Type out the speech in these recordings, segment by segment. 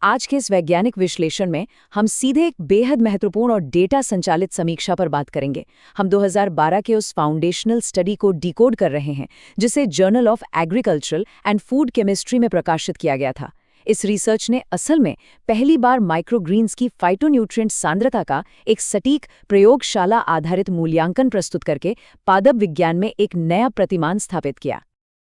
आज के इस वैज्ञानिक विश्लेषण में हम सीधे एक बेहद महत्वपूर्ण और डेटा संचालित समीक्षा पर बात करेंगे। हम 2012 के उस फाउंडेशनल स्टडी को डिकोड कर रहे हैं जिसे journal of agricultural and food chemistry में प्रकाशित किया गया था। इस रिसर्च ने असल में पहली बार माइक्रोग्रीन्स की फाइटोन्यूट्रिएंट सांद्रता का एक सटीक प्रयोगशाला आधारित मूल्यांकन प्रस्तुत करके पादप विज्ञान में एक नया प्रतिमान स्थापित किया।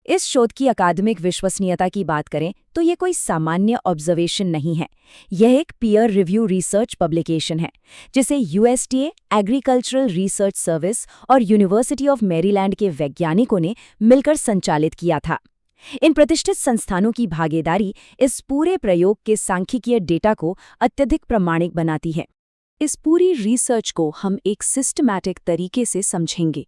इस शोध की अकादमिक विश्वसनीयता की बात करें तो ये कोई सामान्य ऑब्जर्वेशन नहीं है। यह एक पीयर रिव्यू रिसर्च पब्लिकेशन है जिसे यूएसडीए, एग्रीकल्चरल रिसर्च सर्विस और यूनिवर्सिटी ऑफ मैरीलैंड के वैज्ञानिकों ने मिलकर संचालित किया था। इन प्रतिष्ठित संस्थानों की भागीदारी इस पूरे प्रयोग के सांख्यिकीय डेटा को अत्यधिक प्रामाणिक बनाती है। इस पूरी रिसर्च को हम एक सिस्टमैटिक तरीके से समझेंगे।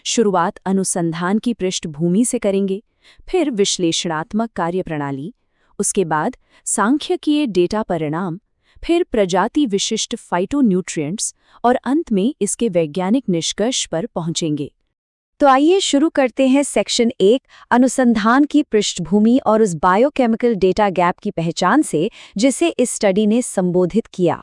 शुरुआत अनुसंधान की पृष्ठभूमि से करेंगे, फिर विश्लेषणात्मक कार्यप्रणाली, उसके बाद सांख्यिकीय डेटा परिणाम, फिर प्रजाति विशिष्ट फाइटोन्यूट्रिएंट्स और अंत में इसके वैज्ञानिक निष्कर्ष पर पहुंचेंगे। तो आइए शुरू करते हैं सेक्शन 1, अनुसंधान की पृष्ठभूमि और उस बायोकेमिकल डेटा गैप की पहचान से जिसे इस स्टडी ने संबोधित किया।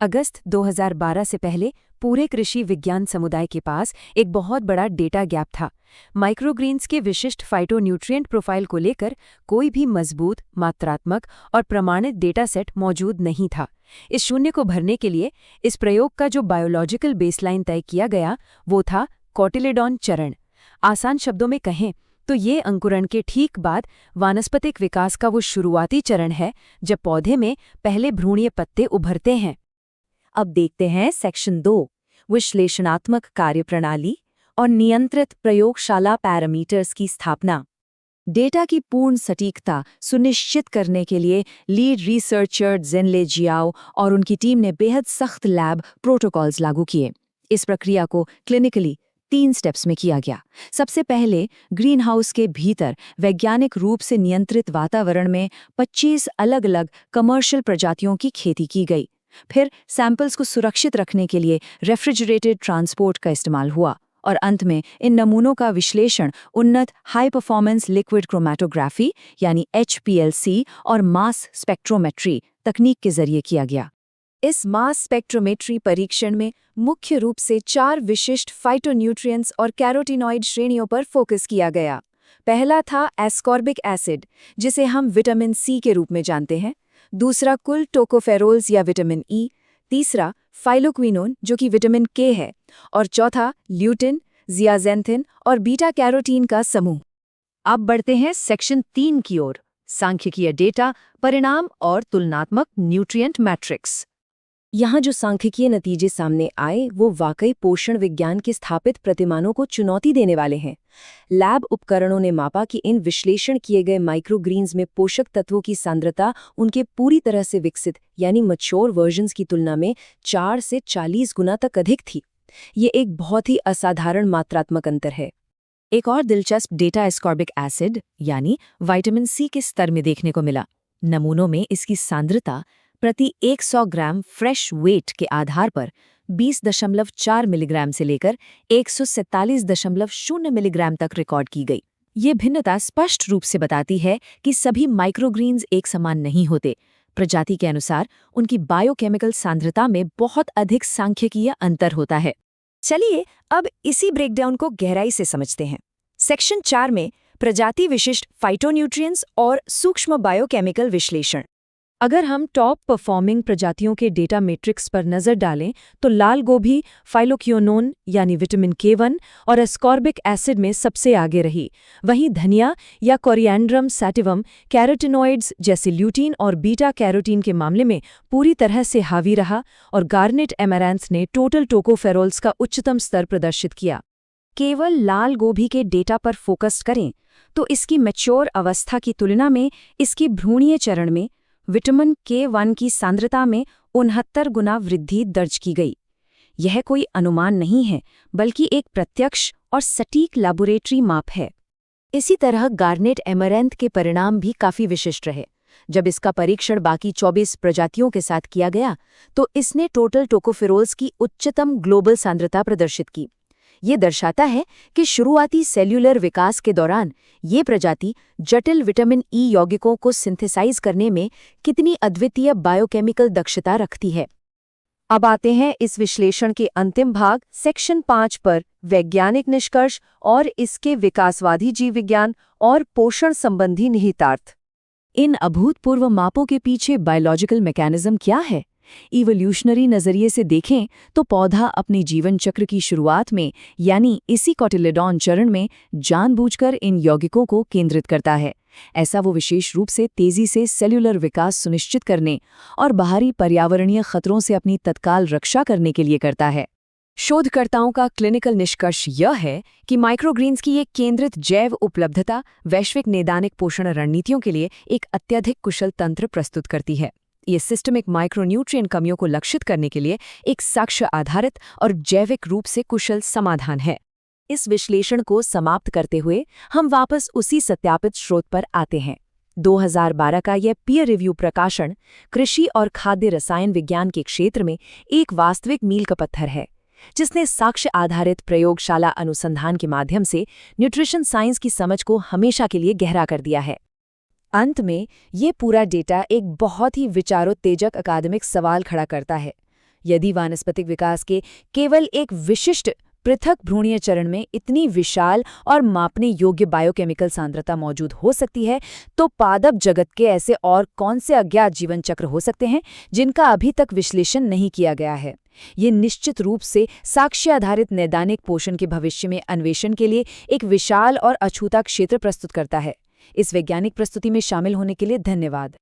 अगस्त 2012 से पहले पूरे कृषि विज्ञान समुदाय के पास एक बहुत बड़ा डेटा गैप था। माइक्रोग्रीन्स के विशिष्ट फाइटोन्यूट्रिएंट प्रोफाइल को लेकर कोई भी मजबूत, मात्रात्मक और प्रमाणित डेटा सेट मौजूद नहीं था। इस शून्य को भरने के लिए इस प्रयोग का जो बायोलॉजिकल बेसलाइन तय किया गया वो था कोटिलेडॉन चरण। आसान शब्दों में कहें तो ये अंकुरण के ठीक बाद वानस्पतिक विकास का वो शुरुआती चरण है जब पौधे में पहले भ्रूणीय पत्ते उभरते हैं। अब देखते हैं सेक्शन 2, विश्लेषणात्मक कार्यप्रणाली और नियंत्रित प्रयोगशाला पैरामीटर्स की स्थापना। डेटा की पूर्ण सटीकता सुनिश्चित करने के लिए लीड रिसर्चर जेनले जियाओ और उनकी टीम ने बेहद सख्त लैब प्रोटोकॉल्स लागू किए। इस प्रक्रिया को क्लिनिकली 3 स्टेप्स में किया गया। सबसे पहले ग्रीन हाउस के भीतर वैज्ञानिक रूप से नियंत्रित वातावरण में 25 अलग-अलग कमर्शियल प्रजातियों की खेती की गई। फिर सैंपल्स को सुरक्षित रखने के लिए रेफ्रिजरेटेड ट्रांसपोर्ट का इस्तेमाल हुआ और अंत में इन नमूनों का विश्लेषण उन्नत हाई परफॉर्मेंस लिक्विड क्रोमैटोग्राफी यानी HPLC और मास स्पेक्ट्रोमेट्री तकनीक के जरिए किया गया। इस मास स्पेक्ट्रोमेट्री परीक्षण में मुख्य रूप से 4 विशिष्ट फाइटोन्यूट्रिएंट्स और कैरोटीनॉइड श्रेणियों पर फोकस किया गया। पहला था एस्कॉर्बिक एसिड, जिसे हम विटामिन सी के रूप में जानते हैं। दूसरा कुल टोकोफेरोल्स या विटामिन ई। तीसरा फाइलोक्विनोन जो कि विटामिन के है। और चौथा ल्यूटिन, जियाजेंथिन और बीटा कैरोटीन का समूह। अब बढ़ते हैं सेक्शन 3 की ओर, सांख्यिकीय डेटा, परिणाम और तुलनात्मक न्यूट्रिएंट मैट्रिक्स। यहाँ जो सांख्यिकीय नतीजे सामने आए वो वाकई पोषण विज्ञान के स्थापित प्रतिमानों को चुनौती देने वाले हैं। लैब उपकरणों ने मापा कि इन विश्लेषण किए गए माइक्रोग्रीन्स में पोषक तत्वों की सांद्रता उनके पूरी तरह से विकसित यानी मैच्योर वर्जन्स की तुलना में 4 से 40 गुना तक अधिक थी। ये एक बहुत ही असाधारण मात्रात्मक अंतर है। एक और दिलचस्प डेटा एस्कॉर्बिक एसिड यानी विटामिन सी के स्तर में देखने को मिला। नमूनों में इसकी सांद्रता प्रति 100 ग्राम फ्रेश वेट के आधार पर 20.4 मिलीग्राम से लेकर 147.0 मिलीग्राम तक रिकॉर्ड की गई। ये भिन्नता स्पष्ट रूप से बताती है कि सभी माइक्रोग्रीन्स एक समान नहीं होते। प्रजाति के अनुसार उनकी बायोकेमिकल सांद्रता में बहुत अधिक सांख्यिकीय अंतर होता है। चलिए अब इसी ब्रेकडाउन को गहराई से समझते हैं। सेक्शन 4 में प्रजाति विशिष्ट फाइटोन्यूट्रिएंट्स और सूक्ष्म बायोकेमिकल विश्लेषण। अगर हम टॉप परफॉर्मिंग प्रजातियों के डेटा मैट्रिक्स पर नजर डालें तो लाल गोभी फाइलोक्विनोन यानी विटामिन K1 और एस्कॉर्बिक एसिड में सबसे आगे रही। वहीं धनिया या कोरिएंड्रम सैटिवम कैरोटिनॉइड्स जैसे ल्यूटीन और बीटा कैरोटीन के मामले में पूरी तरह से हावी रहा और गार्नेट एमेरैंथ्स ने टोटल टोकोफेरोल्स का उच्चतम स्तर प्रदर्शित किया। केवल लाल गोभी के डेटा पर फोकस करें तो इसकी मैच्योर अवस्था की तुलना में इसकी भ्रूणीय चरण में विटामिन K1 की सांद्रता में 69 गुना वृद्धि दर्ज की गई। यह कोई अनुमान नहीं है बल्कि एक प्रत्यक्ष और सटीक लैबोरेटरी माप है। इसी तरह गार्नेट एमेरैंथ के परिणाम भी काफी विशिष्ट रहे। जब इसका परीक्षण बाकी 24 प्रजातियों के साथ किया गया तो इसने टोटल टोकोफेरोल्स की उच्चतम ग्लोबल सांद्रता प्रदर्शित की। ये दर्शाता है कि शुरुआती सेल्यूलर विकास के दौरान ये प्रजाति जटिल विटामिन ई यौगिकों को सिंथेसाइज करने में कितनी अद्वितीय बायोकेमिकल दक्षता रखती है। अब आते हैं इस विश्लेषण के अंतिम भाग सेक्शन 5 पर, वैज्ञानिक निष्कर्ष और इसके विकासवादी जीव विज्ञान और पोषण संबंधी निहितार्थ। इन अभूतपूर्व मापों के पीछे बायोलॉजिकल मैकेनिज्म क्या है? इवोल्यूशनरी नजरिए से देखें तो पौधा अपने जीवन चक्र की शुरुआत में यानी इसी कोटिलेडॉन चरण में जानबूझकर इन यौगिकों को केंद्रित करता है। ऐसा वो विशेष रूप से तेजी से सेल्यूलर विकास सुनिश्चित करने और बाहरी पर्यावरणीय खतरों से अपनी तत्काल रक्षा करने के लिए करता है। शोधकर्ताओं का क्लिनिकल निष्कर्ष यह है कि माइक्रोग्रीन्स की ये केंद्रित जैव उपलब्धता वैश्विक नैदानिक पोषण रणनीतियों के लिए एक अत्यधिक कुशल तंत्र प्रस्तुत करती है। ये सिस्टमिक माइक्रोन्यूट्रिएंट कमियों को लक्षित करने के लिए एक साक्ष्य आधारित और जैविक रूप से कुशल समाधान है। इस विश्लेषण को समाप्त करते हुए हम वापस उसी सत्यापित स्रोत पर आते हैं। 2012 का यह पीयर रिव्यू प्रकाशन कृषि और खाद्य रसायन विज्ञान के क्षेत्र में एक वास्तविक मील का पत्थर है, जिसने साक्ष्य आधारित प्रयोगशाला अनुसंधान के माध्यम से न्यूट्रिशन साइंस की समझ को हमेशा के लिए गहरा कर दिया है। अंत में ये पूरा डेटा एक बहुत ही विचारोत्तेजक अकादमिक सवाल खड़ा करता है। यदि वानस्पतिक विकास के केवल एक विशिष्ट पृथक भ्रूणीय चरण में इतनी विशाल और मापने योग्य बायोकेमिकल सांद्रता मौजूद हो सकती है, तो पादप जगत के ऐसे और कौन से अज्ञात जीवन चक्र हो सकते हैं जिनका अभी तक विश्लेषण नहीं किया गया है। ये निश्चित रूप से साक्ष्य आधारित नैदानिक पोषण के भविष्य में अन्वेषण के लिए एक विशाल और अछूता क्षेत्र प्रस्तुत करता है। इस वैज्ञानिक प्रस्तुति में शामिल होने के लिए धन्यवाद।